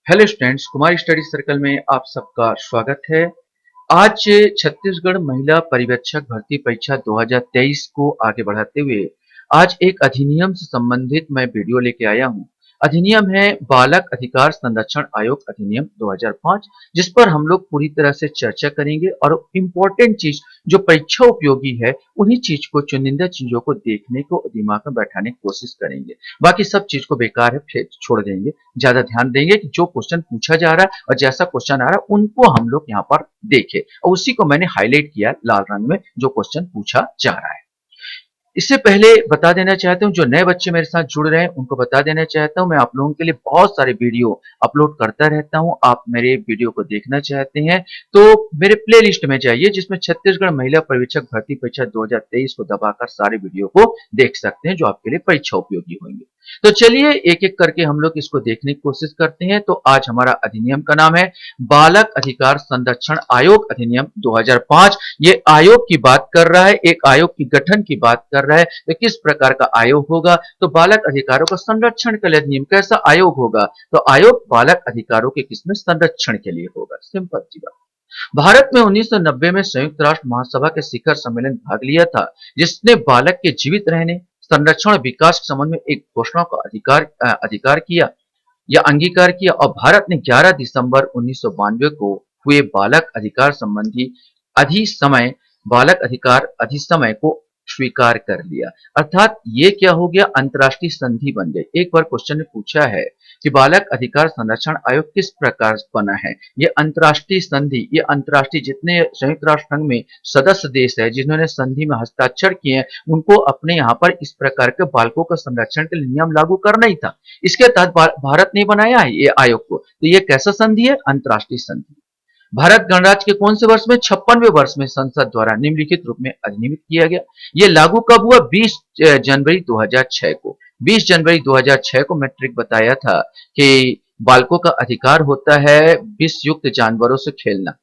Hello students, Kumar study circle में आप सबका स्वागत है। आज छत्तीसगढ़ महिला पर्यवेक्षक भर्ती परीक्षा 2023 को आगे बढ़ाते हुए आज एक अधिनियम से संबंधित मैं वीडियो लेके आया हूं। अधिनियम है बालक अधिकार संरक्षण आयोग अधिनियम 2005, जिस पर हम लोग पूरी तरह से चर्चा करेंगे और इम्पोर्टेंट चीज जो परीक्षा उपयोगी है उन्हीं चीज को, चुनिंदा चीजों को देखने को दिमाग में बैठाने की कोशिश करेंगे। बाकी सब चीज को बेकार है, फिर छोड़ देंगे। ज्यादा ध्यान देंगे कि जो क्वेश्चन पूछा जा रहा है और जैसा क्वेश्चन आ रहा है उनको हम लोग यहाँ पर देखें, और उसी को मैंने हाईलाइट किया लाल रंग में जो क्वेश्चन पूछा जा रहा है। इससे पहले बता देना चाहता हूं, जो नए बच्चे मेरे साथ जुड़ रहे हैं उनको बता देना चाहता हूं, मैं आप लोगों के लिए बहुत सारे वीडियो अपलोड करता रहता हूं। आप मेरे वीडियो को देखना चाहते हैं तो मेरे प्लेलिस्ट में जाइए, जिसमें छत्तीसगढ़ महिला पर्यवेक्षक भर्ती परीक्षा 2023 को दबाकर सारे वीडियो को देख सकते हैं जो आपके लिए परीक्षा उपयोगी होंगे। तो चलिए एक एक करके हम लोग इसको देखने की कोशिश करते हैं। तो आज हमारा अधिनियम का नाम है बालक अधिकार संरक्षण आयोग अधिनियम 2005। ये आयोग की बात कर रहा है, एक आयोग की गठन की बात कर रहा है। तो किस प्रकार का आयोग होगा? तो बालक अधिकारों का संरक्षण के लिए अधिनियम। कैसा आयोग होगा? तो आयोग बालक अधिकारों के किसमें संरक्षण के लिए होगा। सिंपल सी बात। भारत में 1990 में संयुक्त राष्ट्र महासभा के शिखर सम्मेलन में भाग लिया था, जिसने बालक के जीवित रहने, संरक्षण और विकास के संबंध में एक घोषणा का अधिकार किया या अंगीकार किया, और भारत ने 11 दिसंबर 1992 को हुए बालक अधिकार संबंधी अधिसमय बालक अधिकार अधिसमय को स्वीकार कर लिया। अर्थात ये क्या हो गया? अंतर्राष्ट्रीय संधि बन गई। एक बार क्वेश्चन ने पूछा है कि बालक अधिकार संरक्षण आयोग किस प्रकार बना है। ये अंतर्राष्ट्रीय संधि, ये अंतर्राष्ट्रीय जितने संयुक्त राष्ट्र संघ में सदस्य देश है जिन्होंने संधि में हस्ताक्षर किए हैं, उनको अपने यहाँ पर इस प्रकार के बालकों का संरक्षण के लिए नियम लागू करना ही था। इसके तहत भारत ने बनाया है ये आयोग को। तो ये कैसा संधि है? अंतर्राष्ट्रीय संधि। भारत गणराज्य के कौन से वर्ष में? 56वें वर्ष में संसद द्वारा निम्नलिखित रूप में अधिनियमित किया गया। ये लागू कब हुआ? 20 जनवरी 2006 को। 20 जनवरी 2006 को मैं ट्रिक बताया था कि बालकों का अधिकार होता है विष युक्त जानवरों से खेलना।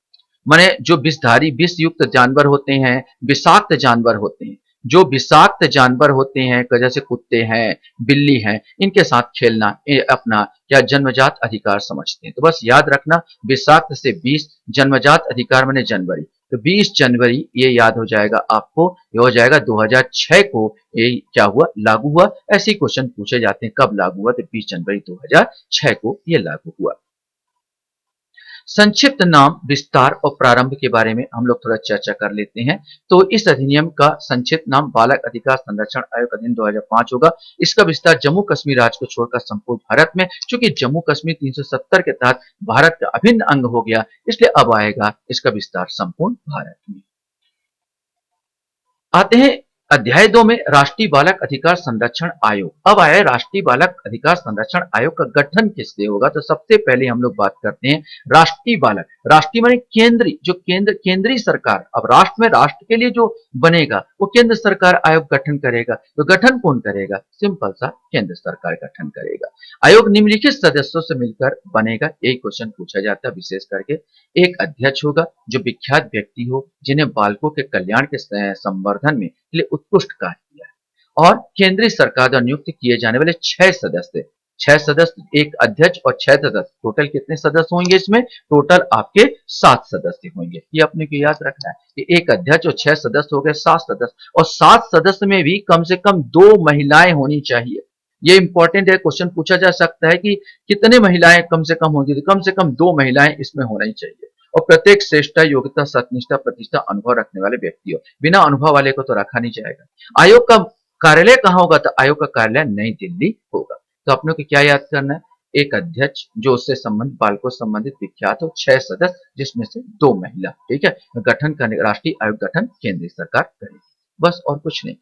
माने जो विषधारी विष युक्त जानवर होते हैं, विषाक्त जानवर होते हैं, जो विषाक्त जानवर होते हैं जैसे कुत्ते हैं, बिल्ली हैं, इनके साथ खेलना अपना क्या जन्मजात अधिकार समझते हैं। तो बस याद रखना, विषाक्त से 20, जन्मजात अधिकार माने जनवरी। तो 20 जनवरी ये याद हो जाएगा आपको। ये हो जाएगा 2006 को ये क्या हुआ? लागू हुआ। ऐसे क्वेश्चन पूछे जाते हैं कब लागू हुआ, तो 20 जनवरी 2006 को ये लागू हुआ। संक्षिप्त नाम, विस्तार और प्रारंभ के बारे में हम लोग थोड़ा चर्चा कर लेते हैं। तो इस अधिनियम का संक्षिप्त नाम बालक अधिकार संरक्षण आयोग अधिनियम 2005 होगा। इसका विस्तार जम्मू कश्मीर राज्य को छोड़कर संपूर्ण भारत में, चूंकि जम्मू कश्मीर 370 के तहत भारत का अभिन्न अंग हो गया, इसलिए अब आएगा इसका विस्तार संपूर्ण भारत में। आते हैं अध्याय 2 में, राष्ट्रीय बालक अधिकार संरक्षण आयोग। अब आया है राष्ट्रीय बालक अधिकार संरक्षण आयोग का गठन किससे होगा। तो सबसे पहले हम लोग बात करते हैं राष्ट्रीय बालक। राष्ट्रीय माने केंद्रीय, जो केंद्रीय सरकार। अब राष्ट्र में राष्ट्र के लिए जो बनेगा वो केंद्र सरकार आयोग गठन करेगा। तो गठन कौन करेगा? सिंपल सा, केंद्र सरकार गठन करेगा। आयोग निम्नलिखित सदस्यों से मिलकर बनेगा। एक क्वेश्चन पूछा जाता है विशेष करके। एक अध्यक्ष होगा जो विख्यात व्यक्ति हो, जिन्हें बालकों के कल्याण के संवर्धन में लिए उत्कृष्ट कार्य किया है। और केंद्रीय सरकार द्वारा नियुक्त किए जाने वाले 6 सदस्य, 6 सदस्य, एक अध्यक्ष और 6 सदस्य। टोटल कितने सदस्य होंगे इसमें? टोटल आपके 7 सदस्य होंगे। ये अपने को याद रखना है कि एक अध्यक्ष और 6 सदस्य हो गए 7 सदस्य, और 7 सदस्य में भी कम से कम 2 महिलाएं होनी चाहिए। ये इंपॉर्टेंट है, क्वेश्चन पूछा जा सकता है कि कितने महिलाएं कम से कम होंगी। तो कम से कम 2 महिलाएं इसमें होना ही चाहिए। और प्रत्येक श्रेष्ठता, योग्यता, सत्यनिष्ठा, प्रतिष्ठा, अनुभव रखने वाले व्यक्ति हो। बिना अनुभव वाले को तो रखा नहीं जाएगा। आयोग का कार्यालय कहाँ होगा? तो आयोग का कार्यालय नई दिल्ली होगा। तो अपने को क्या याद करना है? एक अध्यक्ष जो उससे संबंधित बालकों से संबंधित विख्यात हो, 6 सदस्य जिसमें से 2 महिला। ठीक है, गठन करने राष्ट्रीय आयोग गठन केंद्रीय सरकार करेगी, बस और कुछ नहीं।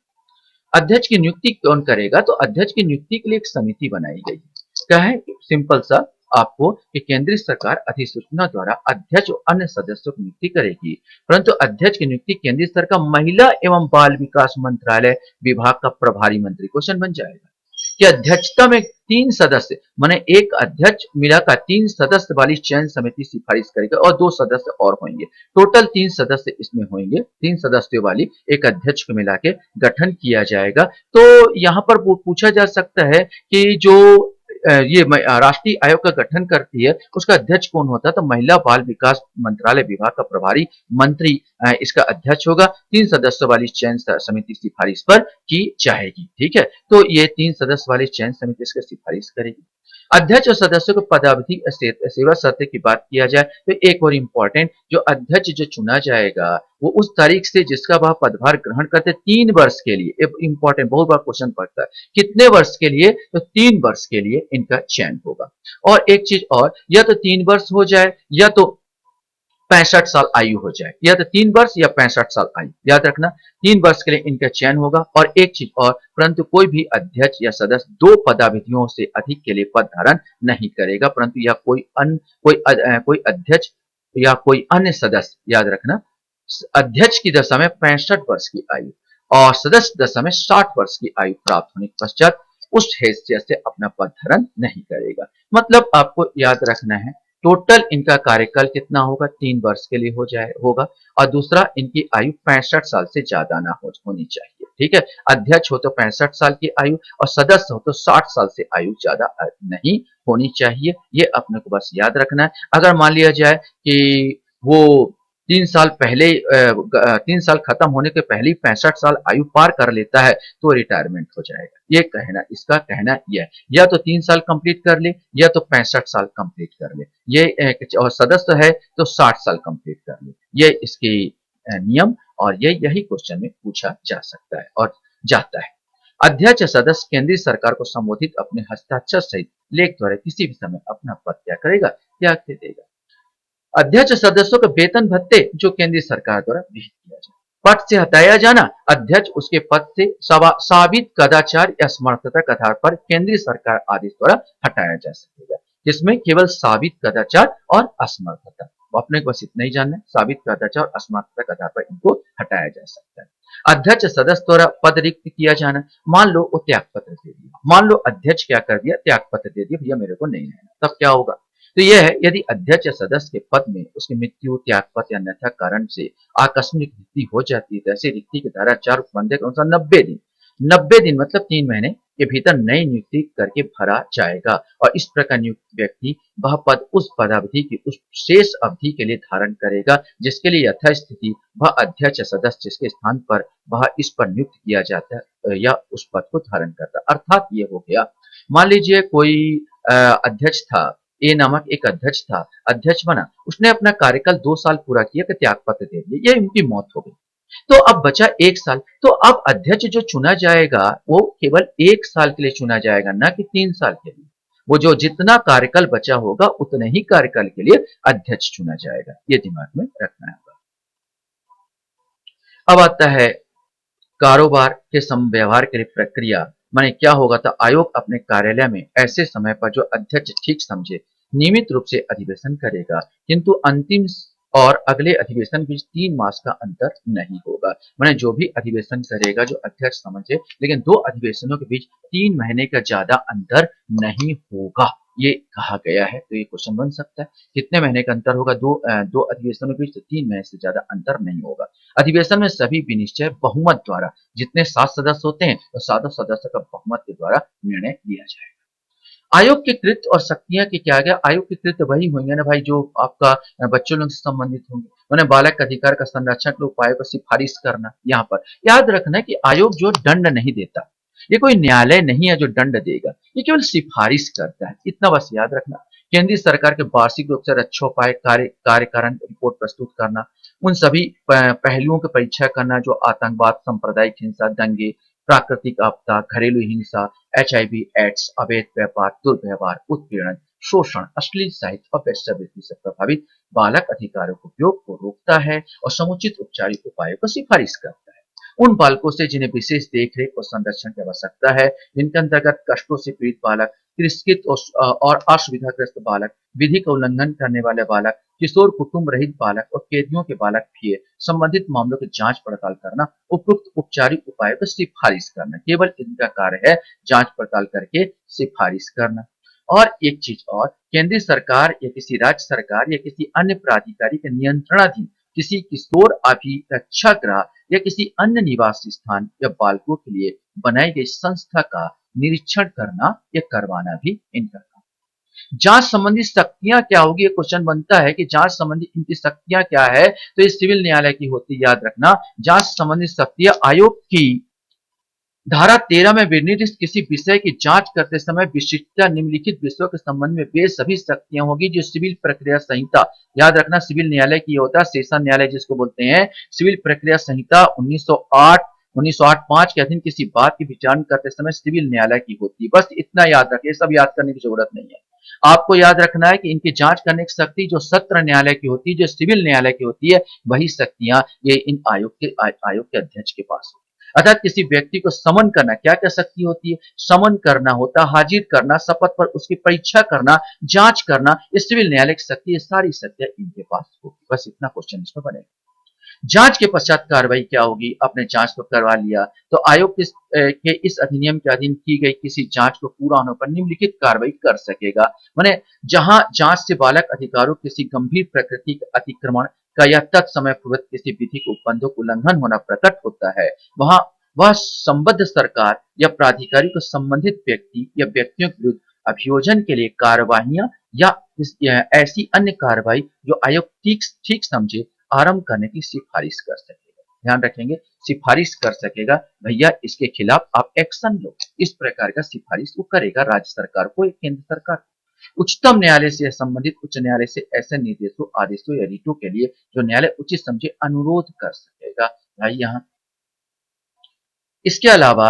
अध्यक्ष की नियुक्ति कौन करेगा? तो अध्यक्ष की नियुक्ति के लिए एक समिति बनाई गई है। क्या है? सिंपल सा आपको कि केंद्रीय सरकार अधिसूचना द्वारा अध्यक्ष और अन्य सदस्यों की नियुक्ति करेगी, परंतु अध्यक्ष की नियुक्ति केंद्रीय सरकार महिला एवं बाल विकास मंत्रालय विभाग का प्रभारी मंत्री। क्वेश्चन बन जाएगा कि अध्यक्षता में 3 सदस्य माने एक अध्यक्ष मिलाकर 3 सदस्य वाली चयन समिति सिफारिश करेगा, और 2 सदस्य और होंगे। टोटल 3 सदस्य इसमें होंगे। 3 सदस्यों वाली एक अध्यक्ष को मिला के गठन किया जाएगा। तो यहाँ पर पूछा जा सकता है कि जो राष्ट्रीय आयोग का गठन करती है, उसका अध्यक्ष कौन होता है? तो महिला बाल विकास मंत्रालय विभाग का प्रभारी मंत्री इसका अध्यक्ष होगा। 3 सदस्यों वाली चयन समिति सिफारिश पर की जाएगी। ठीक है, तो ये 3 सदस्य वाली चयन समिति इसका सिफारिश करेगी। अध्यक्ष और सदस्यों को पदावधि सेवा शर्त की बात किया जाए तो एक और इम्पोर्टेंट, जो अध्यक्ष जो चुना जाएगा वो उस तारीख से जिसका वह पदभार ग्रहण करते 3 वर्ष के लिए, इम्पोर्टेंट बहुत बार क्वेश्चन पड़ता है, कितने वर्ष के लिए? तो 3 वर्ष के लिए इनका चयन होगा। और एक चीज और, या तो 3 वर्ष हो जाए या तो 65 साल आयु हो जाए, या तो 3 वर्ष या 65 साल आयु, याद रखना 3 वर्ष के लिए इनका चयन होगा। और एक चीज और, परंतु कोई भी अध्यक्ष या सदस्य 2 पदावधियों से अधिक के लिए पद धारण नहीं करेगा, परंतु या कोई अध्यक्ष या कोई अन्य सदस्य, याद रखना अध्यक्ष की दशा में 65 वर्ष की आयु और सदस्य दशा में 60 वर्ष की आयु प्राप्त होने के पश्चात उस हैसियत से अपना पद धारण नहीं करेगा। मतलब आपको याद रखना है, टोटल इनका कार्यकाल कितना होगा? 3 वर्ष के लिए होगा। और दूसरा, इनकी आयु 65 साल से ज्यादा ना होनी चाहिए। ठीक है, अध्यक्ष हो तो 65 साल की आयु और सदस्य हो तो 60 साल से आयु ज्यादा नहीं होनी चाहिए। ये अपने को बस याद रखना है। अगर मान लिया जाए कि वो 3 साल खत्म होने के पहले ही 65 साल आयु पार कर लेता है तो रिटायरमेंट हो जाएगा। ये कहना, इसका कहना यह है, या तो 3 साल कंप्लीट कर ले या तो 65 साल कंप्लीट कर ले। ये और सदस्य है तो 60 साल कंप्लीट कर ले। ये इसके नियम, और यही क्वेश्चन में पूछा जा सकता है और जाता है। अध्यक्ष सदस्य केंद्रीय सरकार को संबोधित अपने हस्ताक्षर सहित लेख द्वारा किसी भी समय अपना पद क्या करेगा? त्याग दे देगा। अध्यक्ष सदस्यों के वेतन भत्ते जो केंद्रीय सरकार द्वारा विहित किया जाए। पद से हटाया जाना, अध्यक्ष उसके पद से साबित कदाचार या समर्थता के आधार पर केंद्रीय सरकार आदेश द्वारा हटाया जा सकेगा, जिसमें केवल साबित कदाचार और असमर्थता, अपने को बस इतना ही जानना है, साबित कदाचार और असमर्थता के आधार पर इनको हटाया जा सकता है। अध्यक्ष सदस्य द्वारा पद रिक्त किया जाना, मान लो वो त्याग पत्र दे दिया, मान लो अध्यक्ष क्या कर दिया, त्याग पत्र दे दिया, भैया मेरे को नहीं रहना, तब क्या होगा? तो यह है, यदि अध्यक्ष या सदस्य के पद में उसकी मृत्यु, त्यागपत्र या अन्यथा कारण से आकस्मिक रिक्ति हो जाती है तो ऐसी रिक्ति की धारा 4 उपबंध के अनुसार 90 दिन मतलब 3 महीने के भीतर नई नियुक्ति करके भरा जाएगा। और इस प्रकार नियुक्त व्यक्ति वह पद उस पदावधि की उस शेष अवधि के लिए धारण करेगा जिसके लिए यथास्थिति वह अध्यक्ष या सदस्य जिसके स्थान पर वह इस पर नियुक्त किया जाता है या उस पद को धारण करता है। अर्थात ये हो गया, मान लीजिए कोई अध्यक्ष था, ए नामक एक अध्यक्ष था, अध्यक्ष बना, उसने अपना कार्यकाल 2 साल पूरा किया कि त्यागपत्र दे दिया, ये उनकी मौत हो गई। तो अब बचा 1 साल, तो अब अध्यक्ष जो चुना जाएगा वो केवल 1 साल के लिए चुना जाएगा, ना कि 3 साल के लिए। वो जो जितना कार्यकाल बचा होगा उतने ही कार्यकाल के लिए अध्यक्ष चुना जाएगा, ये दिमाग में रखना होगा। अब आता है कारोबार के समव्यवहार के लिए प्रक्रिया, माने क्या होगा? तो आयोग अपने कार्यालय में ऐसे समय पर जो अध्यक्ष ठीक समझे नियमित रूप से अधिवेशन करेगा, किंतु अंतिम और अगले अधिवेशन बीच 3 मास का अंतर नहीं होगा। माने जो भी अधिवेशन करेगा जो अध्यक्ष समझे, लेकिन 2 अधिवेशनों के बीच 3 महीने का ज्यादा अंतर नहीं होगा, ये कहा गया है। तो ये क्वेश्चन बन सकता है, कितने महीने का अंतर होगा? दो अधिवेशनों के बीच 3 महीने से ज्यादा अंतर नहीं होगा। अधिवेशन में सभी विनिश्चय बहुमत द्वारा, जितने 7 सदस्य होते हैं तो 7 सदस्य का बहुमत के द्वारा निर्णय लिया जाएगा। आयोग के कृत्य और शक्तियां की क्या गया? आयोग के कृत्य वही होंगे ना भाई जो आपका बच्चों लोग से संबंधित होंगे, उन्हें बालक के अधिकार का संरक्षण के उपायों को सिफारिश करना। यहाँ पर याद रखना कि आयोग जो दंड नहीं देता, ये कोई न्यायालय नहीं है जो दंड देगा, ये केवल सिफारिश करता है, इतना बस याद रखना। केंद्रीय सरकार के वार्षिक रूप से रक्षोपाय कार्यकारण रिपोर्ट प्रस्तुत करना, उन सभी पहलुओं की परीक्षा करना जो आतंकवाद, सांप्रदायिक हिंसा, दंगे, प्राकृतिक आपदा, घरेलू हिंसा, HIV एड्स, अवैध व्यापार, दुर्व्यवहार, उत्पीड़न, शोषण, अश्लील साहित्य और वेश्यावृत्ति से प्रभावित बालक अधिकारों के उपयोग को रोकता है और समुचित उपचारिक उपायों को सिफारिश करता है। उन बालकों से जिन्हें विशेष देखरेख और संरक्षण की आवश्यकता है, जिनके अंतर्गत कष्टों से पीड़ित बालक, तिरस्कृत और असुविधाग्रस्त बालक, विधि का उल्लंघन करने वाले बालक, किशोर कुटुंब रहित बालक और कैदियों के बालक भी है, संबंधित मामलों की जांच पड़ताल करना, उपयुक्त उपचारिक उपायों की सिफारिश करना, केवल इनका कार्य है जांच पड़ताल करके सिफारिश करना। और एक चीज और, केंद्रीय सरकार या किसी राज्य सरकार या किसी अन्य प्राधिकारी के नियंत्रणाधीन किसी किशोर अभिरक्षा गृह या किसी अन्य निवास स्थान या बालकों के लिए बनाई गई संस्था का निरीक्षण करना या करवाना भी इनका काम। जांच संबंधी शक्तियां क्या होगी, ये क्वेश्चन बनता है कि जांच संबंधी इनकी शक्तियां क्या है, तो ये सिविल न्यायालय की होती है, याद रखना। जांच संबंधी शक्तियां आयोग की धारा 13 में विनिर्दिष्ट किसी विषय की जांच करते समय विशिष्टता निम्नलिखित विषयों के संबंध में वे सभी शक्तियां होगी जो सिविल प्रक्रिया संहिता, याद रखना सिविल न्यायालय की होता है, सेशन न्यायालय जिसको बोलते हैं, सिविल प्रक्रिया संहिता 1908 1908-5 के अधीन किसी बात की विचारण करते समय सिविल न्यायालय की होती है। बस इतना याद रखिए, सब याद करने की जरूरत नहीं है। आपको याद रखना है कि इनकी जांच करने की शक्ति जो सत्र न्यायालय की होती है, जो सिविल न्यायालय की होती है, वही शक्तियां ये इन आयोग के अध्यक्ष के पास होती है। अर्थात किसी व्यक्ति को समन करना, क्या क्या शक्ति होती है, समन करना होता, हाजिर करना, शपथ पर उसकी परीक्षा करना, जांच करना, ये सिविल न्यायालय की शक्ति, ये सारी शक्तियां इनके पास होगी। बस इतना क्वेश्चन इसमें बनेगा। जांच के पश्चात कार्रवाई क्या होगी, आपने जांच तो करवा लिया, तो आयोग के इस अधिनियम के अधीन की गई किसी जांच को पूरा होने पर निम्नलिखित कार्रवाई कर सकेगा। माने जहां जांच से बालक अधिकारों किसी गंभीर प्रकृति के अतिक्रमण का या तत्समय पूर्वक किसी विधिक उपबंधों का उल्लंघन होना प्रकट होता है, वहां वह संबद्ध सरकार या प्राधिकारी को संबंधित व्यक्ति या व्यक्तियों के विरुद्ध अभियोजन के लिए कार्यवाहियां या ऐसी अन्य कार्रवाई जो आयोग ठीक ठीक समझे आरंभ करने की सिफारिश कर सकेगा। ध्यान रखेंगे, सिफारिश कर सकेगा, भैया इसके खिलाफ आप एक्शन लो, इस प्रकार का सिफारिश वो करेगा राज्य सरकार को या केंद्र सरकार को। उच्चतम न्यायालय से संबंधित उच्च न्यायालय से ऐसे निर्देशों, आदेशों या रिटों के लिए जो न्यायालय उचित समझे अनुरोध कर सकेगा। भाई यहाँ इसके अलावा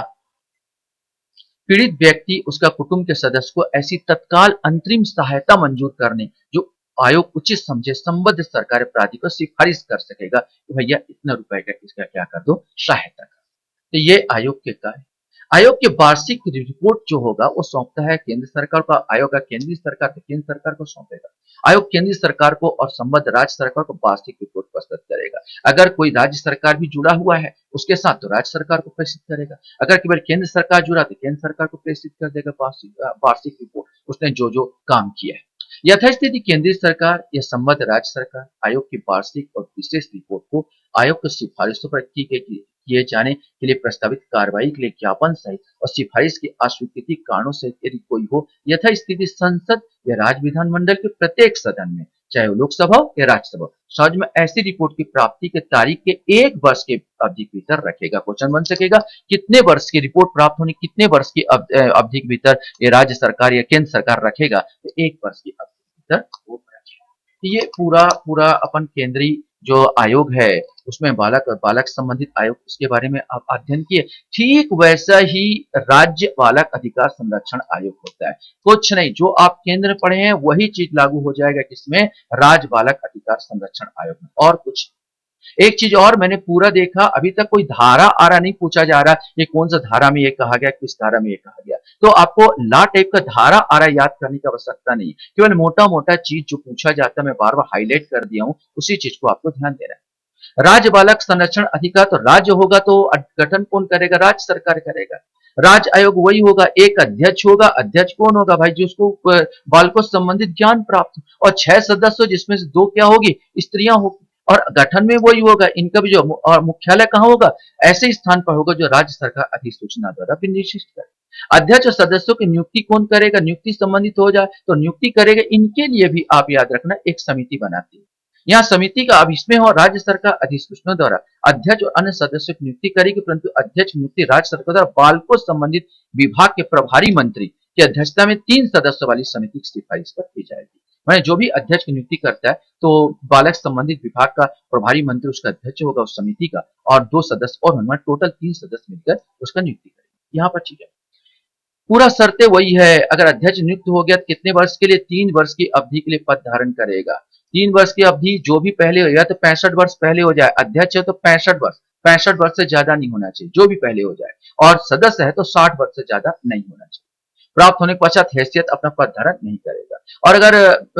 पीड़ित व्यक्ति उसका कुटुंब के सदस्य को ऐसी तत्काल अंतरिम सहायता मंजूर करने जो आयोग उचित समझे संबद्ध सरकारी प्राधिकारी को सिफारिश कर सकेगा कि भैया इतना रुपए का इसका क्या कर दो, सहायता कर। तो ये आयोग के कार्य। आयोग के वार्षिक रिपोर्ट जो होगा वो सौंपता है केंद्र सरकार का, आयोग का केंद्रीय सरकार तो केंद्र सरकार को सौंपेगा। आयोग केंद्रीय सरकार को और संबद्ध राज्य सरकार को वार्षिक रिपोर्ट प्रस्तुत करेगा। अगर कोई राज्य सरकार भी जुड़ा हुआ है उसके साथ तो राज्य सरकार को प्रेषित करेगा, अगर केवल केंद्र सरकार जुड़ा तो केंद्र सरकार को प्रेषित कर देगा वार्षिक रिपोर्ट, उसने जो जो काम किया है। यथास्थिति केंद्रीय सरकार या संबद्ध राज्य सरकार आयोग की वार्षिक और विशेष रिपोर्ट को आयोग की सिफारिशों पर किए जाने के लिए प्रस्तावित कार्रवाई के लिए ज्ञापन सहित और सिफारिश की अस्वीकृति कारणों से यदि कोई हो, यथास्थिति संसद या राज्य विधानमंडल के प्रत्येक सदन में, चाहे वो लोकसभा हो या राज्यसभा, सहज में ऐसी रिपोर्ट की प्राप्ति के तारीख के 1 वर्ष के अवधि के भीतर रखेगा। क्वेश्चन बन सकेगा, कितने वर्ष की रिपोर्ट प्राप्त होने, कितने वर्ष की अवधि के भीतर ये राज्य सरकार या केंद्र सरकार रखेगा, तो 1 वर्ष की अवधि के भीतर वो रखेगा। ये पूरा पूरा अपन केंद्रीय जो आयोग है उसमें बालक और बालक संबंधित आयोग, उसके बारे में आप अध्ययन किए। ठीक वैसा ही राज्य बालक अधिकार संरक्षण आयोग होता है, कुछ नहीं, जो आप केंद्र में पढ़े हैं वही चीज लागू हो जाएगा किसमें, राज्य बालक अधिकार संरक्षण आयोग में, और कुछ। एक चीज और मैंने पूरा देखा, अभी तक कोई धारा आरा नहीं पूछा जा रहा, ये कौन सा धारा में ये कहा गया, किस धारा में ये कहा गया, तो आपको ला टाइप का धारा आरा याद करने की आवश्यकता नहीं, केवल मोटा मोटा चीज जो पूछा जाता है मैं बार बार हाईलाइट कर दिया हूं, उसी चीज को आपको ध्यान देना है। राज्य बालक संरक्षण अधिकार, तो राज्य होगा तो गठन कौन करेगा, राज्य सरकार करेगा। राज्य आयोग वही होगा, एक अध्यक्ष होगा, अध्यक्ष कौन होगा भाई, जिसको बालकों से संबंधित ज्ञान प्राप्त, और 6 सदस्य जिसमें से 2 क्या होगी, स्त्रियां होगी, और गठन में वही होगा, इनका भी जो और मुख्यालय कहां होगा, ऐसे स्थान पर होगा जो राज्य सरकार अधिसूचना द्वारा विनिर्दिष्ट करे। अध्यक्ष और सदस्यों की नियुक्ति कौन करेगा, नियुक्ति संबंधित हो जाए तो नियुक्ति करेगा, इनके लिए भी आप याद रखना एक समिति बनाती है। यहाँ समिति का अब इसमें हो राज्य सरकार अधिसूचना द्वारा अध्यक्ष और अन्य सदस्यों की नियुक्ति करेगी, परंतु अध्यक्ष नियुक्ति राज्य सरकार द्वारा बालकों संबंधित विभाग के प्रभारी मंत्री की अध्यक्षता में 3 सदस्यों वाली समिति की सिफारिश पर की जाएगी। मैंने जो भी अध्यक्ष की नियुक्ति करता है तो बालक संबंधित विभाग का प्रभारी मंत्री उसका अध्यक्ष होगा उस समिति का, और 2 सदस्य और होंगे, टोटल 3 सदस्य मिलकर उसका नियुक्ति करेंगे। यहाँ पर चीज है, पूरा शर्तें वही है, अगर अध्यक्ष नियुक्त हो गया तो कितने वर्ष के लिए, 3 वर्ष की अवधि के लिए पद धारण करेगा। 3 वर्ष की अवधि जो भी पहले हो, या तो 65 वर्ष पहले हो जाए, अध्यक्ष है तो 65 वर्ष से ज्यादा नहीं होना चाहिए, जो भी पहले हो जाए, और सदस्य है तो 60 वर्ष से ज्यादा नहीं होना चाहिए। प्राप्त होने के पश्चात हैसियत अपना पद धारण नहीं करेगा। और अगर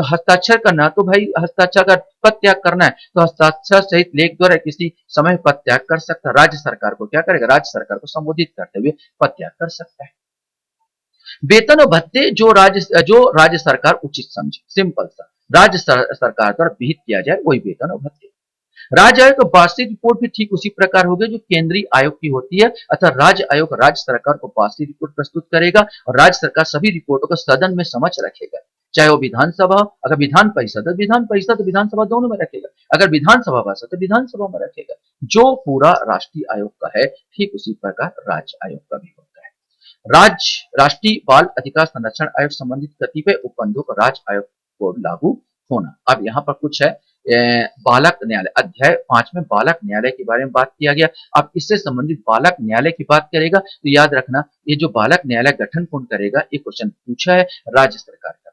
हस्ताक्षर करना तो भाई हस्ताक्षर का पद त्याग करना है तो हस्ताक्षर सहित लेख द्वारा किसी समय पद त्याग कर सकता है। राज्य सरकार को क्या करेगा, राज्य सरकार को संबोधित करते हुए पद त्याग कर सकता है। वेतन और भत्ते जो राज्य सरकार उचित समझे, सिंपल सा, राज्य सरकार द्वारा विहित किया जाए वही वेतन और भत्ते। राज्य आयोग का वार्षिक रिपोर्ट भी ठीक उसी प्रकार होगी जो केंद्रीय आयोग की होती है, अतः राज्य आयोग राज्य सरकार को वार्षिक रिपोर्ट प्रस्तुत करेगा और राज्य सरकार सभी रिपोर्टों को सदन में समक्ष रखेगा। चाहे वो विधानसभा, अगर विधान परिषद है विधान परिषद तो विधानसभा दोनों में रखेगा, अगर विधानसभा भाषा तो विधानसभा में रखेगा। जो पूरा राष्ट्रीय आयोग का है ठीक उसी प्रकार राज्य आयोग का भी होता है। राष्ट्रीय बाल अधिकार संरक्षण आयोग संबंधित कतिपय उपबंधों को राज्य आयोग को लागू होना। अब यहाँ पर कुछ है, बालक न्यायालय अध्याय 5 में बालक न्यायालय के बारे में बात किया गया। अब इससे संबंधित बालक न्यायालय की बात करेगा तो याद रखना ये जो बालक न्यायालय गठन कौन करेगा, ये क्वेश्चन पूछा है, राज्य सरकार का।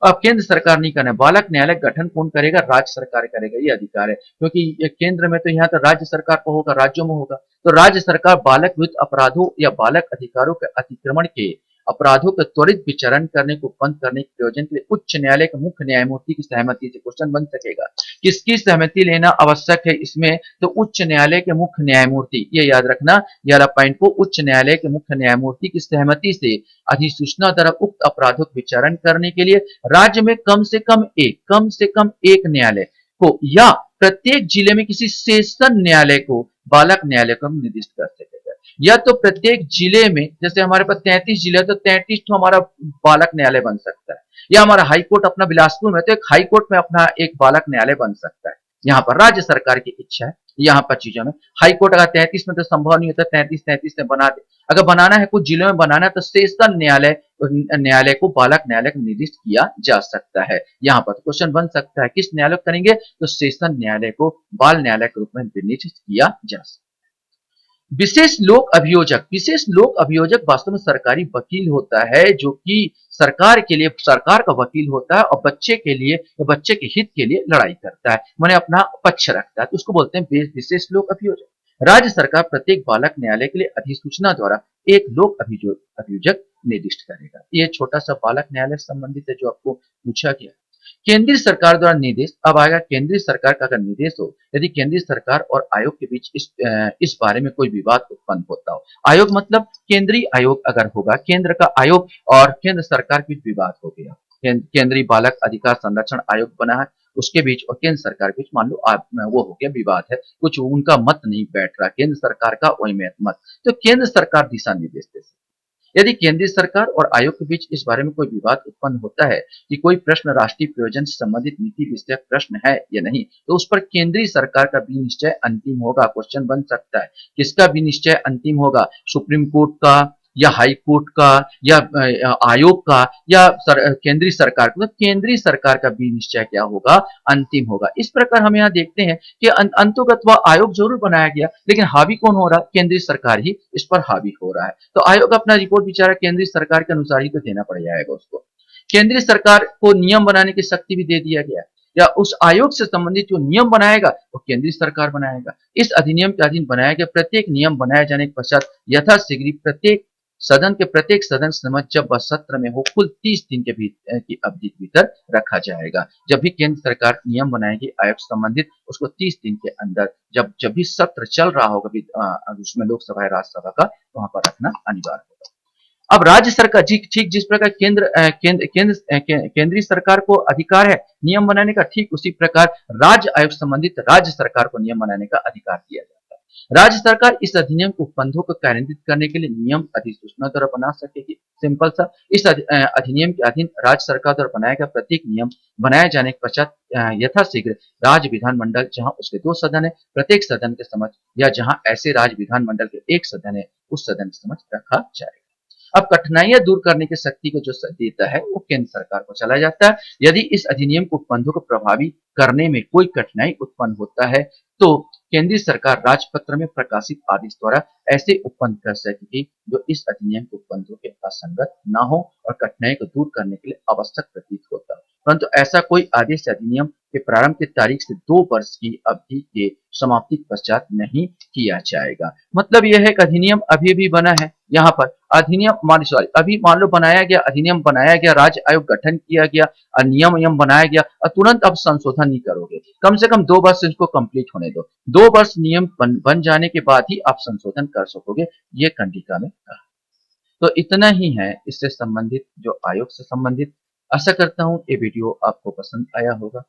अब केंद्र सरकार नहीं करना है, बालक न्यायालय गठन कौन करेगा, राज्य सरकार करेगा, ये अधिकार है, क्योंकि ये केंद्र में तो यहाँ तो राज्य सरकार को होगा, राज्यों में होगा, तो राज्य सरकार बालक विरुद्ध अपराधों या बालक अधिकारों के अतिक्रमण के अपराधों का त्वरित विचारण करने को बंद करने के प्रयोजन के लिए उच्च न्यायालय के मुख्य न्यायमूर्ति की सहमति से क्वेश्चन बन सकेगा। किसकी सहमति लेना आवश्यक है इसमें, तो उच्च न्यायालय के मुख्य न्यायमूर्ति, ये याद रखना, ये वाला पॉइंट को, उच्च न्यायालय के मुख्य न्यायमूर्ति की सहमति से अधिसूचना द्वारा उक्त अपराधों का विचारण करने के लिए राज्य में कम से कम एक न्यायालय को या प्रत्येक जिले में किसी सेशन न्यायालय को बालक न्यायालय को निर्दिष्ट कर सकेगा। या तो प्रत्येक जिले में, जैसे हमारे पास 33 जिले तो 33 तो हमारा बालक न्यायालय बन सकता है, या हमारा हाईकोर्ट अपना बिलासपुर में तो एक हाईकोर्ट में अपना एक बालक न्यायालय बन सकता है। यहाँ पर राज्य सरकार की इच्छा है, यहाँ पर चीजों में हाईकोर्ट अगर 33 में तो संभव नहीं होता, 33 में बना दे, अगर बनाना है कुछ जिलों में बनाना है तो सेशन न्यायालय को बालक न्यायालय को निर्दिष्ट किया जा सकता है। यहाँ पर क्वेश्चन बन सकता है किस न्यायालय करेंगे, तो सेशन न्यायालय को बाल न्यायालय के रूप में निर्दिष्ट किया जा सकता है। विशेष लोक अभियोजक वास्तव में सरकारी वकील होता है जो कि सरकार के लिए सरकार का वकील होता है और बच्चे के लिए, बच्चे के हित के लिए लड़ाई करता है, माने अपना पक्ष रखता है, तो उसको बोलते हैं विशेष लोक अभियोजक। राज्य सरकार प्रत्येक बालक न्यायालय के लिए अधिसूचना द्वारा एक लोक अभियोजक निर्दिष्ट करेगा। ये छोटा सा बालक न्यायालय संबंधित है जो आपको पूछा गया। केंद्रीय सरकार द्वारा निर्देश, अब आएगा केंद्रीय सरकार का अगर निर्देश हो, यदि केंद्रीय सरकार और आयोग के बीच इस बारे में कोई विवाद उत्पन्न होता हो, आयोग मतलब केंद्रीय आयोग अगर होगा, केंद्र का आयोग और केंद्र सरकार के बीच विवाद हो गया, केंद्रीय बालक अधिकार संरक्षण आयोग बना है उसके बीच और केंद्र सरकार के बीच मान लो वो हो गया विवाद है, कुछ उनका मत नहीं बैठ रहा केंद्र सरकार का वही में मत, तो केंद्र सरकार दिशा निर्देश दे सकती है। यदि केंद्रीय सरकार और आयोग के बीच इस बारे में कोई विवाद उत्पन्न होता है कि कोई प्रश्न राष्ट्रीय प्रयोजन से संबंधित नीति विषयक प्रश्न है या नहीं, तो उस पर केंद्रीय सरकार का भी निश्चय अंतिम होगा। क्वेश्चन बन सकता है किसका भी निश्चय अंतिम होगा, सुप्रीम कोर्ट का या हाई कोर्ट का या आयोग का या केंद्रीय सरकार का, तो केंद्रीय सरकार का भी निश्चय क्या होगा, अंतिम होगा। इस प्रकार हम यहाँ देखते हैं कि अंतर्गत वह आयोग जरूर बनाया गया लेकिन हावी कौन हो रहा, केंद्रीय सरकार ही इस पर हावी हो रहा है, तो आयोग अपना रिपोर्ट बेचारा केंद्रीय सरकार के अनुसार ही तो देना पड़ जाएगा उसको। केंद्रीय सरकार को नियम बनाने की शक्ति भी दे दिया गया, या उस आयोग से संबंधित जो नियम बनाएगा वो केंद्रीय सरकार बनाएगा। इस अधिनियम के अधीन बनाया गया प्रत्येक नियम बनाए जाने के पश्चात यथाशीघ्र प्रत्येक सदन समझ जब वह सत्र में हो कुल 30 दिन के की अवधि के भीतर रखा जाएगा। जब भी केंद्र सरकार नियम बनाएगी आयोग संबंधित, उसको 30 दिन के अंदर जब भी सत्र चल रहा होगा उसमें लोकसभा या राज्यसभा का, वहां पर रखना अनिवार्य होगा। अब राज्य सरकार ठीक जिस प्रकार केंद्रीय सरकार को अधिकार है नियम बनाने का, ठीक उसी प्रकार राज्य आयोग संबंधित राज्य सरकार को नियम बनाने का अधिकार दिया जाता है। राज्य सरकार इस अधिनियम को उपबंधों को कार्यान्वित करने के लिए नियम अधिसूचना द्वारा बना सकेगी। सिंपल सा, इस अधिनियम के अधीन राज्य सरकार द्वारा बनाया गया प्रत्येक नियम बनाए जाने के पश्चात यथाशीघ्र राज्य विधानमंडल जहां उसके 2 सदन है प्रत्येक सदन के समक्ष, या जहां ऐसे राज्य विधानमंडल के 1 सदन है उस सदन के समक्ष रखा जाएगा। अब कठिनाइयां दूर करने की शक्ति को जो देता है वो केंद्र सरकार को चला जाता है। यदि इस अधिनियम को उपबंधों को प्रभावी करने में कोई कठिनाई उत्पन्न होता है तो केंद्रीय सरकार राजपत्र में प्रकाशित आदेश द्वारा ऐसे उपबंध कर सकेगी जो इस अधिनियम के उपबंधों के असंगत ना हो और कठिनाई को दूर करने के लिए आवश्यक प्रतीत होता है, परंतु ऐसा कोई आदेश अधिनियम के प्रारंभ की तारीख से 2 वर्ष की अवधि के समाप्ति के पश्चात नहीं किया जाएगा। मतलब यह है कि अधिनियम अभी भी बना है, यहाँ पर अधिनियम अभी मान लो बनाया गया, अधिनियम बनाया गया, राज्य आयोग गठन किया गया, नियम बनाया गया और तुरंत अब संशोधन नहीं करोगे, कम से कम 2 वर्ष इसको कंप्लीट होने दो, 2 वर्ष नियम बन जाने के बाद ही आप संशोधन कर सकोगे, ये कंडिका में कहा। तो इतना ही है इससे संबंधित जो आयोग से संबंधित। आशा करता हूं ये वीडियो आपको पसंद आया होगा।